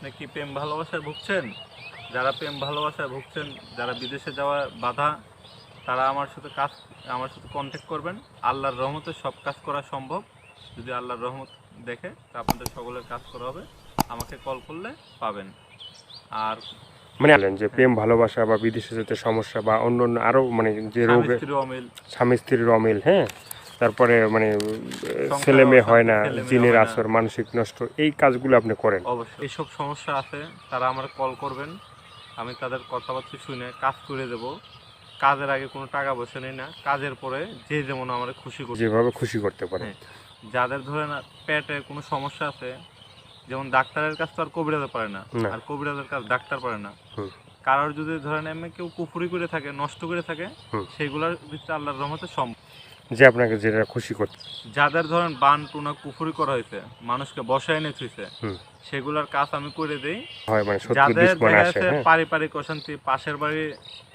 আপনি কি প্রেম ভালোবাসায় ভুগছেন? যারা প্রেম ভালোবাসায় ভুগছেন, যারা বিদেশে যাওয়া বাধা, তারা আমার সাথে কন্ট্যাক্ট করবেন। আল্লাহর রহমতে সব কাজ করা সম্ভব। যদি আল্লাহর রহমত দেখে তা আপনাদের সকলের কাজ করা হবে। আমাকে কল করলে পাবেন। আর মানে বলেন যে হ্যাঁ, প্রেম ভালোবাসা বা বিদেশে যেতে সমস্যা বা অন্য অন্য আরো মানে যে স্বামী রোগে স্ত্রী অমিল, স্বামী স্ত্রীর অমিল, হ্যাঁ, তারপরে মানে ছেলে সংসারে মেয়ে হয় অশান্তি, না, ছেলে মেয়ে জিনের হয় না, আসর, মানসিক নষ্ট, এই কাজগুলো আপনি করেন। অবশ্যই এইসব সমস্যা আছে, তারা আমার কল করবেন। আমি তাদের কথাবার্তা শুনে কাজ করে দেব। কাজের আগে কোনো টাকা পয়সা নেই না, কাজের পরে যে যেমন আমার খুশি করতে। যেভাবে খুশি করতে পারেন। হ্যাঁ, যাদের ধরেন পেটে কোনো সমস্যা আছে, যেমন ডাক্তারের কাজ তো আর কবিরাজে পারে না, না। আর কবিরাজের কাজ ডাক্তার পারে না। হুম, কারোর যদি ধরেন এমনি কেউ কুফুরি করে থাকে, নষ্ট করে থাকে, হুম। সেগুলোর ভিতরে আল্লাহর রহমতে সম্ভব। যে আপনাকে যেটা খুশি করতে। যাদের ধরেন বান টুনা কুফুরি করা হয়েছে, মানুষকে বসায় এনে থুইছে, হুম। সেগুলোর কাজ আমি করে দেই। হয় মানে শত্রু যাদের দুশ্মন দেখা আসে, যাচ্ছে হ্যাঁ। পারিবারিক অশান্তি, পাশের বাড়ি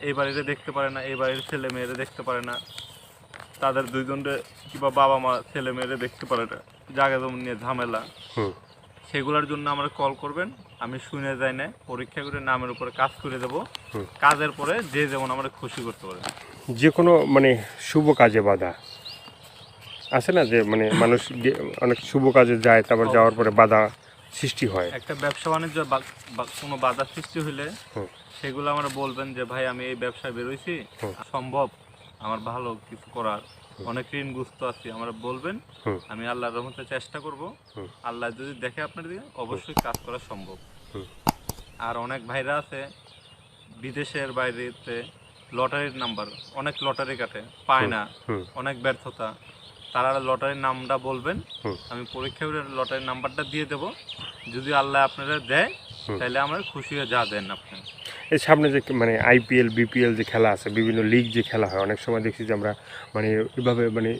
এই বাড়িতে দেখতে পারে না, এই বাড়ির ছেলে মেয়েরে দেখতে পারে না, তাদের দুইজনরে কিংবা বাবা মা ছেলে মেয়েরে দেখতে পারে না, জায়গা জমি নিয়ে ঝামেলা, হুম। সেগুলোর জন্য আমরা কল করবেন। আমি শুনে যাই না, পরীক্ষা করে নামের উপরে কাজ করে দেব। হুম। কাজের পরে যে যেমন আমরা খুশি করতে পারে। যে কোনো মানে শুভ কাজে বাধা আছে না, যে মানে মানুষ অনেক শুভ কাজে যায়, তারপর যাওয়ার পরে বাধা সৃষ্টি হয়। একটা ব্যবসা বাণিজ্য কোনো বাধা সৃষ্টি হলে হুম। সেগুলো আমরা বলবেন যে ভাই আমি এই ব্যবসায় বেরোইছি, হুম। সম্ভব আমার ভালো কিছু করার, হুম। অনেক ঋণগ্রস্ত আছি, আমরা বলবেন। হুম। আমি আল্লাহর রহমতে চেষ্টা করব। হুম। আল্লাহ যদি দেখে আপনার দিকে, অবশ্যই কাজ করা সম্ভব। হুম। আর অনেক ভাইরা আছে বিদেশের বাইরেতে, লটারির নাম্বার, অনেক লটারি কাটে, পায় না, হুম। অনেক ব্যর্থতা, তারা লটারির নামটা বলবেন। হুম। আমি পরীক্ষা করে লটারির নাম্বারটা দিয়ে দেব। যদি আল্লাহ আপনারা দেয়, হুম। তাহলে আমরা খুশি হয়ে যা দেন আপনি। এই সামনে যে মানে আইপিএল বিপিএল যে খেলা আছে, বিভিন্ন লিগ যে খেলা হয়, অনেক সময় দেখছি যে আমরা মানে এভাবে মানে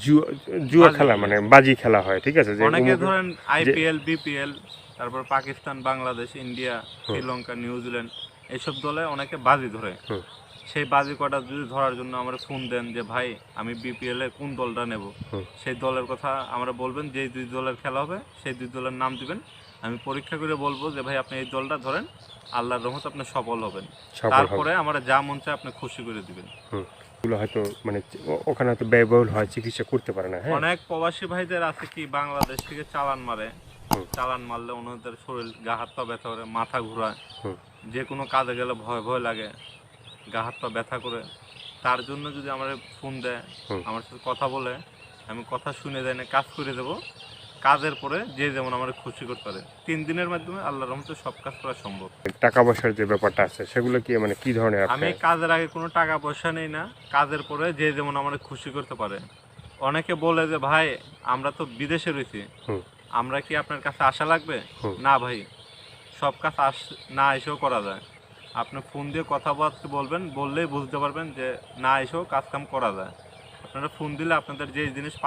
জুয়া জুয়া বাজি খেলা ধরে মানে বাজি খেলা হয়, ঠিক আছে, যে অনেকে অমুকে ধরেন যে। আইপিএল বিপিএল, তারপর পাকিস্তান, বাংলাদেশ, ইন্ডিয়া, হুম। শ্রীলঙ্কা, নিউজিল্যান্ড, এইসব দলে অনেকে বাজি ধরে। হুম। সেই বাজি কটা যদি ধরার জন্য আমরা ফোন দেন যে ভাই আমি বিপিএল এর কোন দলটা নেব, হুম। সেই দলের কথা আমরা বলবেন, যে দুই দলের খেলা হবে সেই দুই দলের নাম দিবেন। আমি পরীক্ষা করে বলবো যে ভাই আপনি এই দলটা ধরেন, আল্লাহর রহমতে আপনি সফল হবেন। সফল হবে। তারপরে আমরা যা মন চায় আপনি খুশি করে দিবেন। হুম। এগুলো হয়তো মানে ওখানে হয়তো ব্যয়বহুল হয়, চিকিৎসা করতে পারে না, হ্যাঁ। অনেক প্রবাসী ভাইদের আছে কি বাংলাদেশ থেকে চালান মারে, হুম। চালান মারলে ওনাদের শরীর গা হাত পা ব্যথা করে, মাথা ঘোরায়, হুম। যে কোনো কাজে গেলে ভয় ভয় লাগে, গা হাত পা ব্যথা করে। তার জন্য যদি আমার ফোন দেয়, হুম। আমার সাথে কথা বলে, আমি কথা শুনে যাই না, কাজ করে দেবো। কাজের পরে যে যেমন আমার খুশি করতে পারে, 3 দিনের মাধ্যমে আল্লাহর রহমতে সব কাজ করা সম্ভব। টাকা পয়সার যে ব্যাপারটা আছে, সেগুলো কি মানে কি ধরনের আমি আপনি? কাজের আগে কোনো টাকা পয়সা নেই না, কাজের পরে যে যেমন আমার খুশি করতে পারে। অনেকে বলে যে ভাই আমরা তো বিদেশে রয়েছি, হুম। আমরা কি আপনার কাছে আসা লাগবে? হুম। না ভাই, সব কাজ না এসেও করা যায়। আপনি ফোন দিয়ে কথাবার্তা বলবেন, বললেই বুঝতে পারবেন যে না এসেও কাজ কাম করা যায়। আপনারা ফোন দিলে আপনাদের যে জিনিস